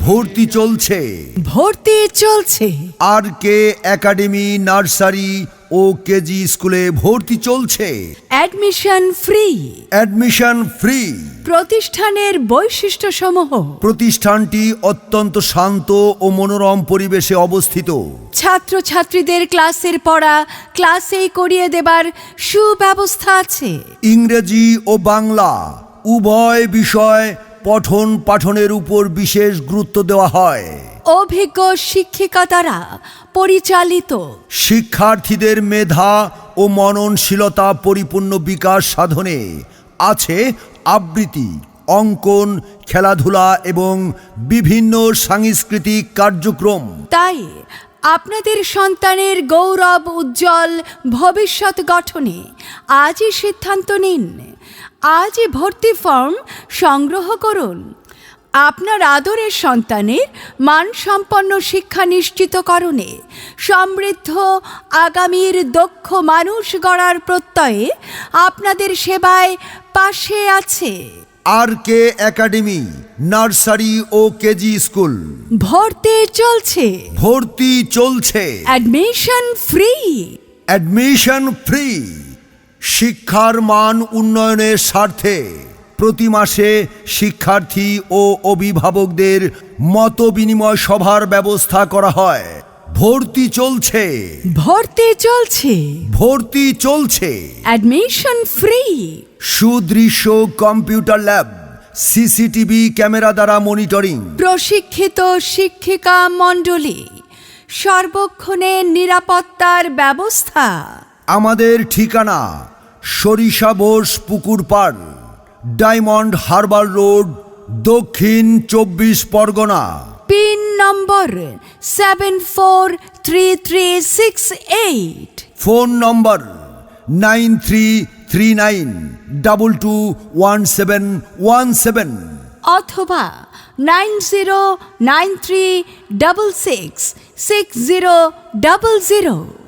ভর্তি চলছে। ভর্তি চলছে। আর কে একাডেমি নার্সারি ও কেজি স্কুলে ভর্তি চলছে। Admission free. Admission free. প্রতিষ্ঠানের বৈশিষ্ট্যসমূহ। প্রতিষ্ঠানটি অত্যন্ত শান্ত ও মনোরম পরিবেশে অবস্থিত। ছাত্রছাত্রীদের ক্লাসের পড়া ক্লাসেই করিয়ে দেবার সুব্যবস্থা আছে। ইংরেজি ও বাংলা উভয় বিষয় পঠন পাঠনের উপর বিশেষ গুরুত্ব দেওয়া হয়। অভিজ্ঞ শিক্ষিকা দ্বারা পরিচালিত। শিক্ষার্থীদের মেধা ও মননশীলতা পরিপূর্ণ বিকাশ সাধনে আছে আবৃত্তি, অঙ্কন, খেলাধুলা এবং বিভিন্ন সাংস্কৃতিক কার্যক্রম। তাই আপনাদের সন্তানের গৌরব উজ্জ্বল ভবিষ্যৎ গঠনে আজই সিদ্ধান্ত নিন। আজই ভর্তি ফর্ম সংগ্রহ করুন। আপনার আদরের সন্তানের মানসম্পন্ন শিক্ষা নিশ্চিতকরণে সমৃদ্ধ আগামীর দক্ষ মানুষ গড়ার প্রত্যয়ে আপনাদের সেবায় পাশে আছে আর কে একাডেমি নার্সারি ও কেজি স্কুল। ভর্তি চলছে। ভর্তি চলছে। Admission free. Admission free. শিক্ষার মান উন্নয়নের স্বার্থে প্রতি মাসে শিক্ষার্থী ও অভিভাবকদের মত বিনিময় সভার ব্যবস্থা করা হয়। ভর্তি চলছে। ভর্তি চলছে। ভর্তি চলছে। Admission free. সুদৃশ্য কম্পিউটার ল্যাব, সিসিটিভি ক্যামেরা দ্বারা মনিটরিং, প্রশিক্ষিত শিক্ষিকা মণ্ডলী, সর্বক্ষণে নিরাপত্তার ব্যবস্থা। আমাদের ঠিকানা সরিষা বোস পুকুর পাড়, ডায়মন্ড হারবার রোড, দক্ষিণ 24 পরগনা। পিন নম্বর 743368। ফোন নম্বর 9339221717 অথবা 9093666000।